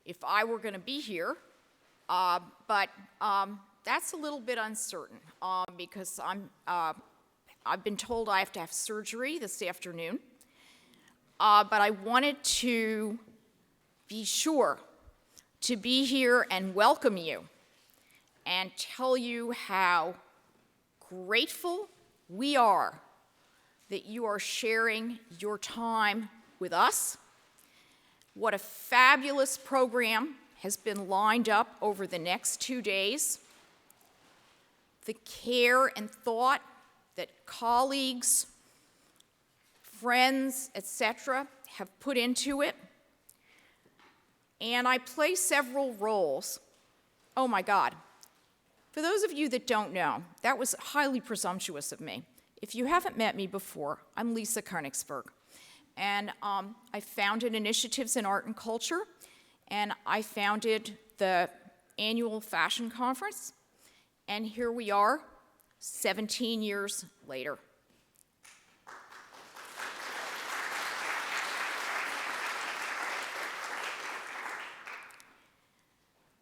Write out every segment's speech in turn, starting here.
if I were going to be here, but that's a little bit uncertain because I've been told I have to have surgery this afternoon. But I wanted to be sure to be here and welcome you and tell you how grateful we are that you are sharing your time with us. What a fabulous program has been lined up over the next 2 days. The care and thought that colleagues, friends, etc., have put into it. And I play several roles. Oh my God. For those of you that don't know, that was highly presumptuous of me. If you haven't met me before, I'm Lisa Koenigsberg. And I founded Initiatives in Art and Culture, and I founded the annual fashion conference. And here we are, 17 years later.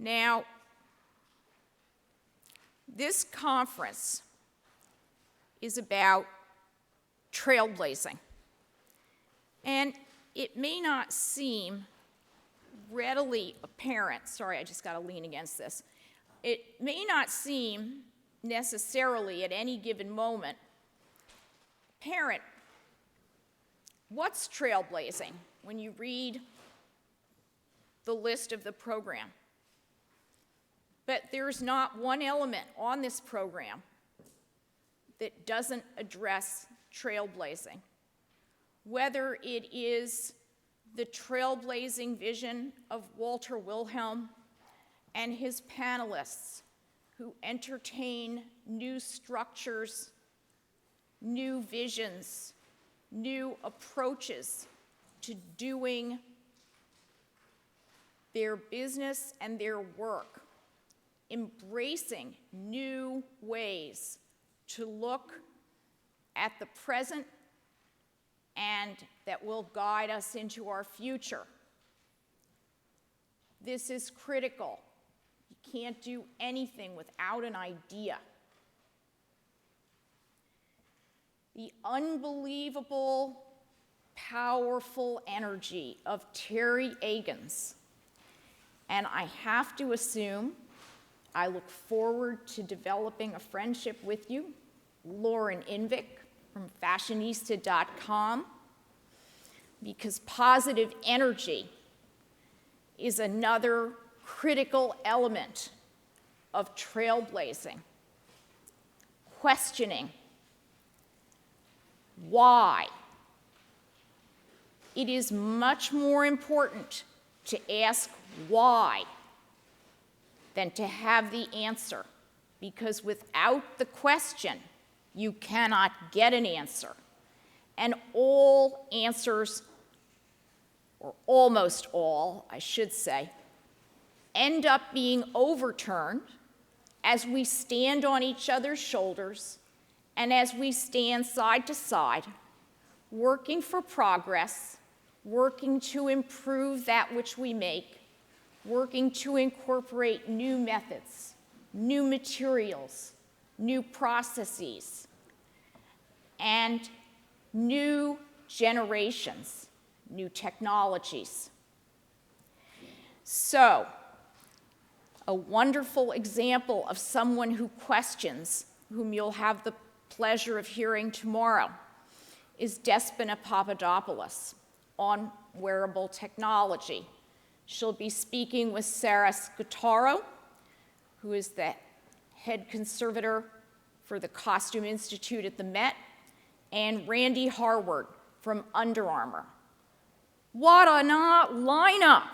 Now, this conference is about trailblazing. And it may not seem readily apparent, sorry, I just got to lean against this. It may not seem necessarily at any given moment apparent what's trailblazing when you read the list of the program. But there's not one element on this program that doesn't address trailblazing. Whether it is the trailblazing vision of Walter Wilhelm and his panelists who entertain new structures, new visions, new approaches to doing their business and their work, embracing new ways to look at the present and that will guide us into our future. This is critical. You can't do anything without an idea. The unbelievable, powerful energy of Terry Agans. And I have to assume, I look forward to developing a friendship with you, Lauren Invick from fashionista.com, because positive energy is another critical element of trailblazing. Questioning why. It is much more important to ask why than to have the answer, because without the question, you cannot get an answer. And all answers, or almost all, I should say, end up being overturned as we stand on each other's shoulders and as we stand side to side, working for progress, working to improve that which we make, working to incorporate new methods, new materials, new processes, and new generations, new technologies. So, a wonderful example of someone who questions, whom you'll have the pleasure of hearing tomorrow, is Despina Papadopoulos on wearable technology. She'll be speaking with Sarah Scutaro, who is the head conservator for the Costume Institute at the Met, and Randy Harward from Under Armour. What a lineup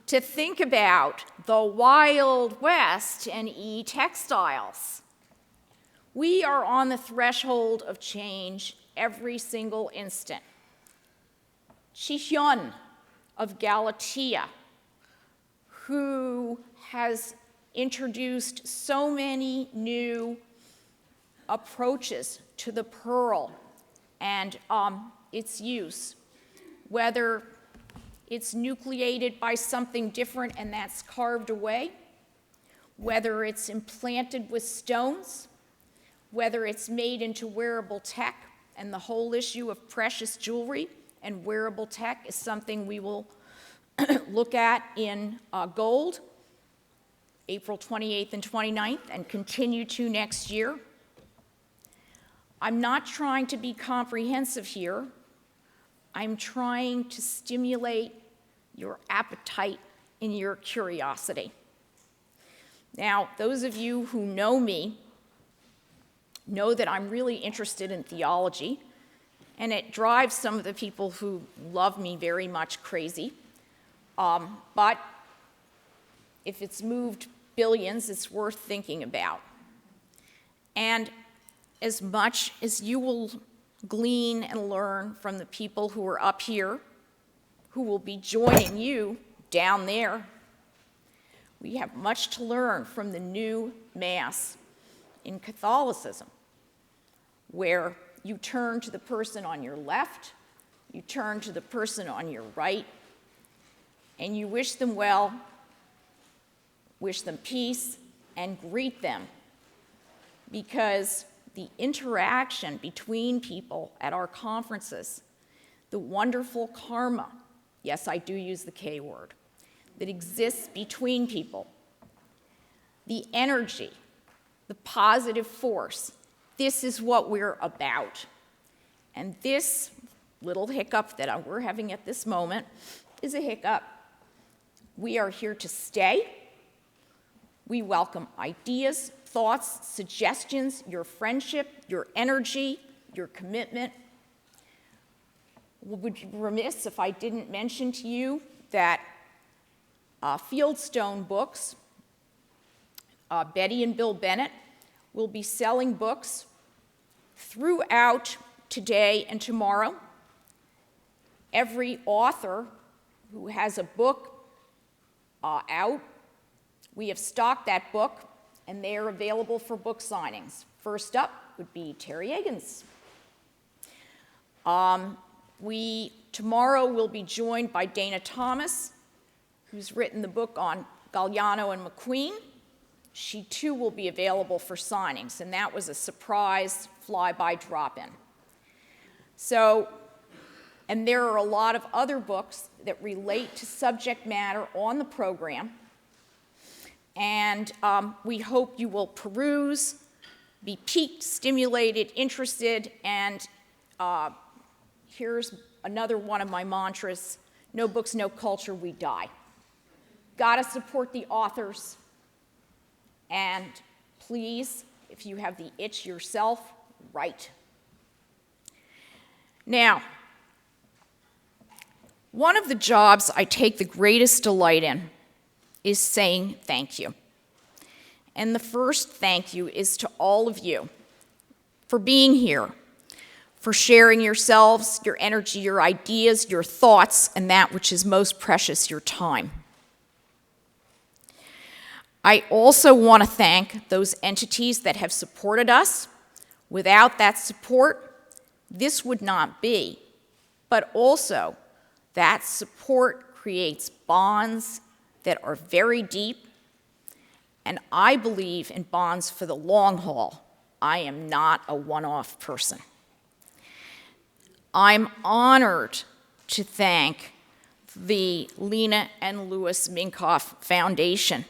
to think about the Wild West and e-textiles. We are on the threshold of change every single instant. Chi-Hyun of Galatea, who has introduced so many new approaches to the pearl and its use, whether it's nucleated by something different and that's carved away, whether it's implanted with stones, whether it's made into wearable tech, and the whole issue of precious jewelry and wearable tech is something we will look at in gold, April 28th and 29th, and continue to next year. I'm not trying to be comprehensive here. I'm trying to stimulate your appetite and your curiosity. Now, those of you who know me know that I'm really interested in theology, and it drives some of the people who love me very much crazy. But if it's moved billions, it's worth thinking about. And as much as you will glean and learn from the people who are up here, who will be joining you down there, we have much to learn from the new Mass in Catholicism, where you turn to the person on your left, you turn to the person on your right, and you wish them well, wish them peace, and greet them, because the interaction between people at our conferences, the wonderful karma, yes, I do use the K word, that exists between people, the energy, the positive force, this is what we're about. And this little hiccup that we're having at this moment is a hiccup. We are here to stay. We welcome ideas, thoughts, suggestions, your friendship, your energy, your commitment. Would be remiss if I didn't mention to you that Fieldstone Books, Betty and Bill Bennett, will be selling books throughout today and tomorrow. Every author who has a book out, we have stocked that book, and they are available for book signings. First up would be Terry Egan's. Tomorrow we'll be joined by Dana Thomas, who's written the book on Galliano and McQueen. She too will be available for signings, and that was a surprise fly-by drop-in. So, and there are a lot of other books that relate to subject matter on the program, and we hope you will peruse, be piqued, stimulated, interested, and here's another one of my mantras: no books, no culture, we die. Gotta support the authors, and please, if you have the itch yourself, write. Now, one of the jobs I take the greatest delight in is saying thank you. And the first thank you is to all of you for being here, for sharing yourselves, your energy, your ideas, your thoughts, and that which is most precious, your time. I also want to thank those entities that have supported us. Without that support, this would not be. But also, that support creates bonds that are very deep, and I believe in bonds for the long haul. I am not a one-off person. I'm honored to thank the Lena and Louis Minkoff Foundation,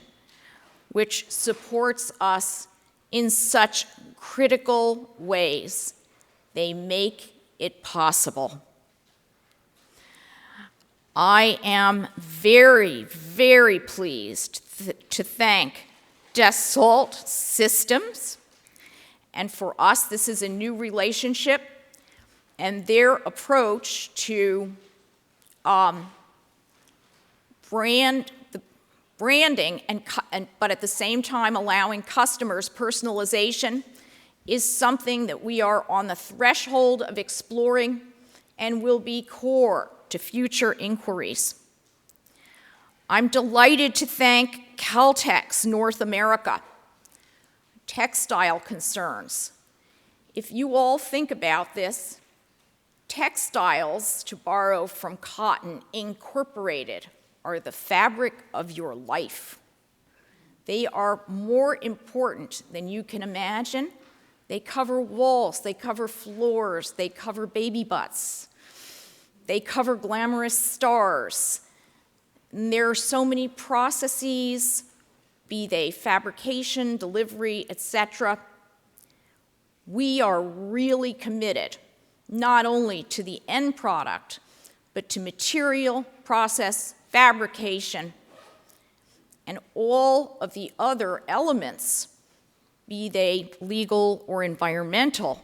which supports us in such critical ways. They make it possible. I am very, very pleased to thank Dassault Systems, and for us, this is a new relationship, and their approach to branding, but at the same time allowing customers personalization is something that we are on the threshold of exploring and will be core to future inquiries. I'm delighted to thank Caltex North America, textile concerns. If you all think about this, Textiles, to borrow from Cotton Incorporated, are the fabric of your life. They are more important than you can imagine. They cover walls, they cover floors, they cover baby butts, they cover glamorous stars. And there are so many processes, be they fabrication, delivery, etc. We are really committed not only to the end product, but to material, process, fabrication, and all of the other elements, be they legal or environmental,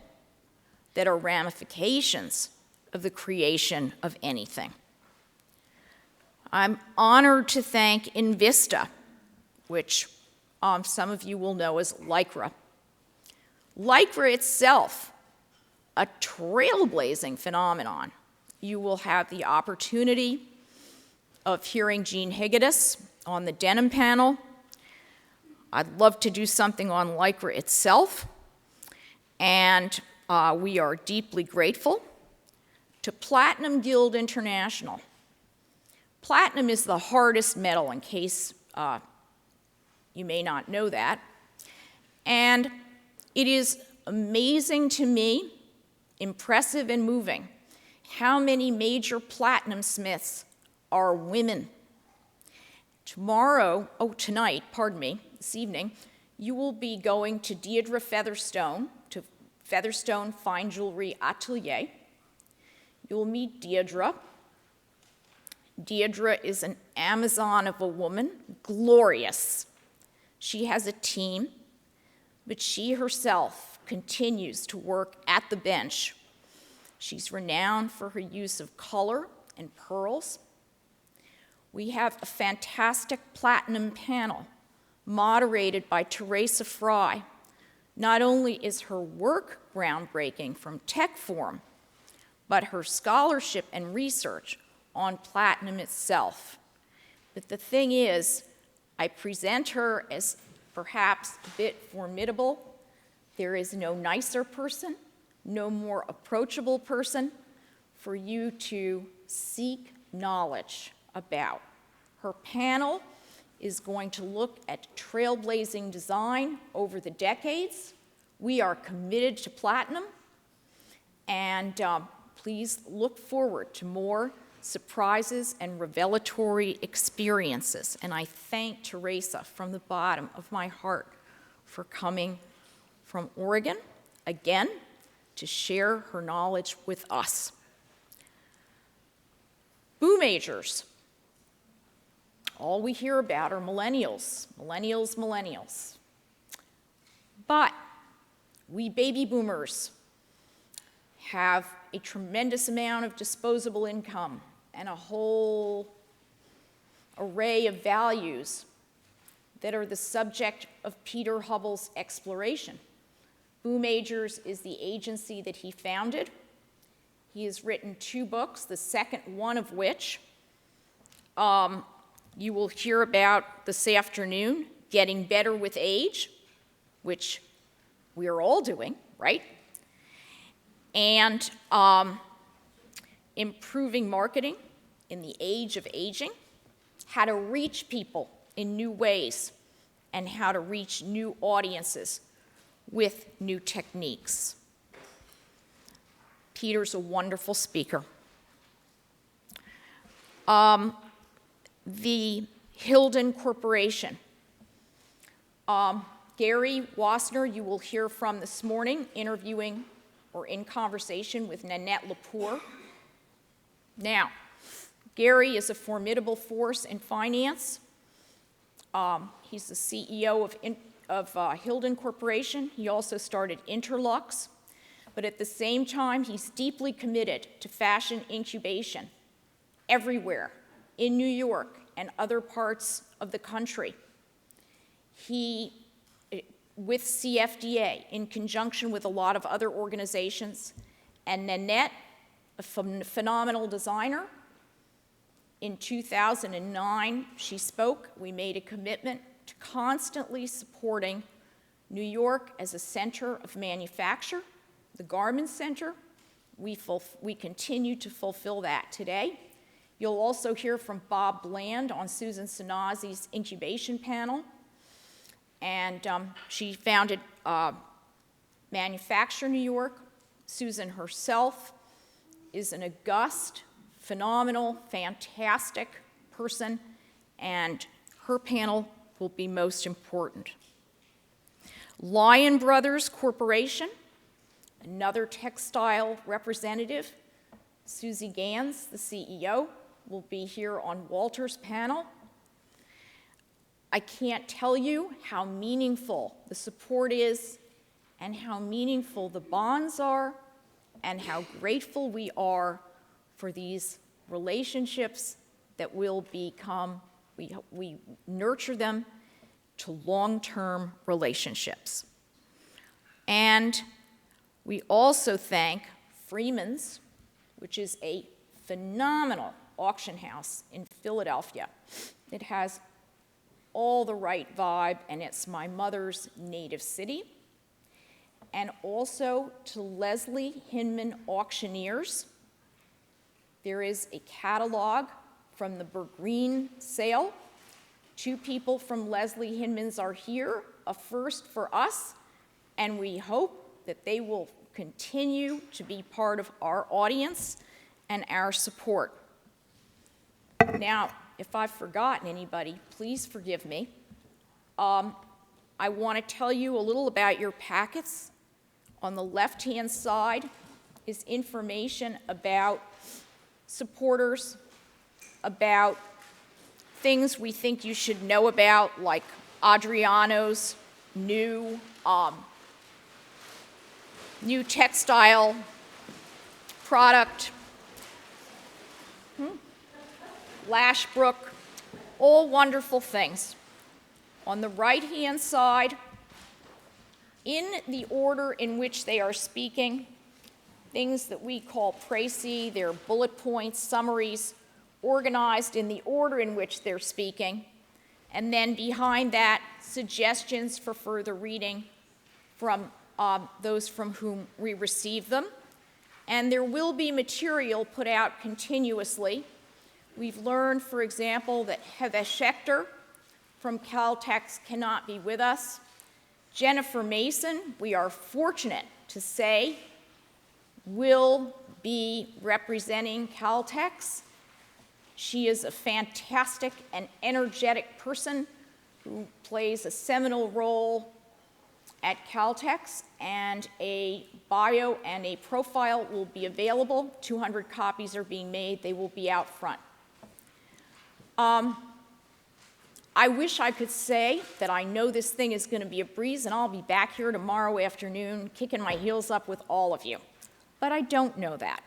that are ramifications of the creation of anything. I'm honored to thank Invista, which some of you will know as Lycra. Lycra itself, a trailblazing phenomenon. You will have the opportunity of hearing Jean Higgidas on the denim panel. I'd love to do something on Lycra itself, and we are deeply grateful to Platinum Guild International. Platinum is the hardest metal, in case you may not know that, and it is amazing to me, impressive and moving, how many major platinum smiths are women. This evening, you will be going to Deirdre Featherstone, to Featherstone Fine Jewelry Atelier. You'll meet Deirdre. Deirdre is an Amazon of a woman, glorious. She has a team, but she herself continues to work at the bench. She's renowned for her use of color and pearls. We have a fantastic platinum panel moderated by Teresa Fry. Not only is her work groundbreaking from tech form, but her scholarship and research on platinum itself. But the thing is, I present her as perhaps a bit formidable. There is no nicer person, no more approachable person for you to seek knowledge about. Her panel is going to look at trailblazing design over the decades. We are committed to platinum, and please look forward to more surprises and revelatory experiences. And I thank Teresa from the bottom of my heart for coming from Oregon, again, to share her knowledge with us. Boomagers. All we hear about are millennials, millennials, millennials. But we baby boomers have a tremendous amount of disposable income and a whole array of values that are the subject of Peter Hubbell's exploration. Boomagers is the agency that he founded. He has written 2 books, the second one of which you will hear about this afternoon, Getting Better with Age, which we are all doing, right? And Improving Marketing in the Age of Aging, how to reach people in new ways, and how to reach new audiences with new techniques. Peter's a wonderful speaker. The Hilden Corporation. Gary Wassner, you will hear from this morning, interviewing or in conversation with Nanette Lepore. Now, Gary is a formidable force in finance. He's the CEO of Hilden Corporation. He also started Interlux. But at the same time, he's deeply committed to fashion incubation everywhere in New York and other parts of the country. He, with CFDA, in conjunction with a lot of other organizations, and Nanette, a phenomenal designer. In 2009, she spoke. We made a commitment to constantly supporting New York as a center of manufacture, the Garment Center, we continue to fulfill that today. You'll also hear from Bob Bland on Susan Sanazzi's incubation panel. And she founded Manufacture New York. Susan herself is an august, phenomenal, fantastic person, and her panel will be most important. Lion Brothers Corporation, another textile representative, Susie Gans, the CEO, will be here on Walter's panel. I can't tell you how meaningful the support is and how meaningful the bonds are and how grateful we are for these relationships that will become, we nurture them to long-term relationships. And we also thank Freeman's, which is a phenomenal auction house in Philadelphia. It has all the right vibe, and it's my mother's native city. And also to Leslie Hinman Auctioneers. There is a catalog from the Bergreen sale. 2 people from Leslie Hinman's are here, a first for us, and we hope that they will continue to be part of our audience and our support. Now, if I've forgotten anybody, please forgive me. I want to tell you a little about your packets. On the left-hand side is information about supporters, about things we think you should know about, like Adriano's new textile product, Lashbrook, all wonderful things. On the right-hand side, in the order in which they are speaking, things that we call précis, they're bullet points, summaries, organized in the order in which they're speaking, and then behind that, suggestions for further reading from those from whom we receive them. And there will be material put out continuously. We've learned, for example, that Heather Schechter from Caltex cannot be with us. Jennifer Mason, we are fortunate to say, will be representing Caltex. She is a fantastic and energetic person who plays a seminal role at Caltex, and a bio and a profile will be available. 200 copies are being made. They will be out front. I wish I could say that I know this thing is going to be a breeze and I'll be back here tomorrow afternoon kicking my heels up with all of you. But I don't know that.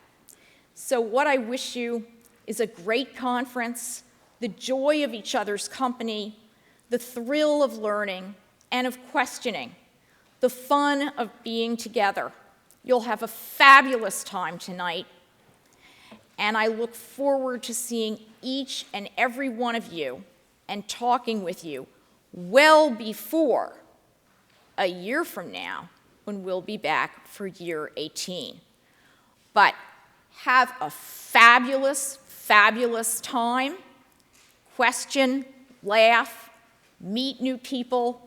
So what I wish you is a great conference, the joy of each other's company, the thrill of learning and of questioning, the fun of being together. You'll have a fabulous time tonight, and I look forward to seeing each and every one of you and talking with you well before a year from now when we'll be back for year 18. But have a fabulous, fabulous time. Question, laugh, meet new people.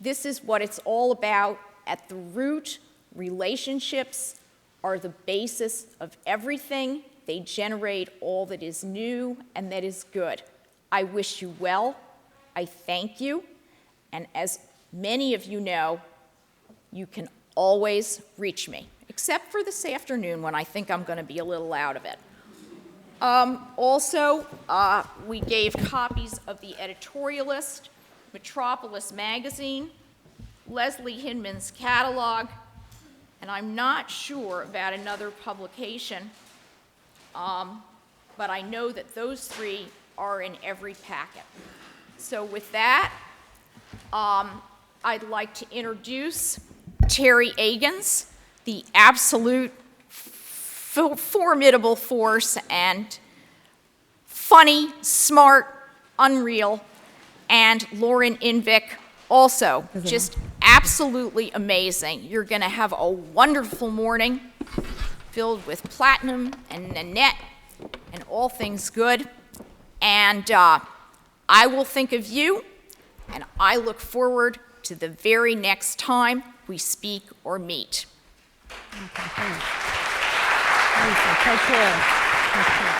This is what it's all about. At the root, relationships are the basis of everything. They generate all that is new and that is good. I wish you well. I thank you. And as many of you know, you can always reach me, except for this afternoon when I think I'm going to be a little out of it. Also, we gave copies of the Editorialist, Metropolis Magazine, Leslie Hinman's catalog, and I'm not sure about another publication, but I know that those 3 are in every packet. So with that, I'd like to introduce Terry Agans, the absolute formidable force and funny, smart, unreal, and Lauren Invick, also just absolutely amazing. You're going to have a wonderful morning. filled with platinum and Nanette and all things good. And I will think of you, and I look forward to the very next time we speak or meet. Okay, thanks. Lisa, take care. Take care.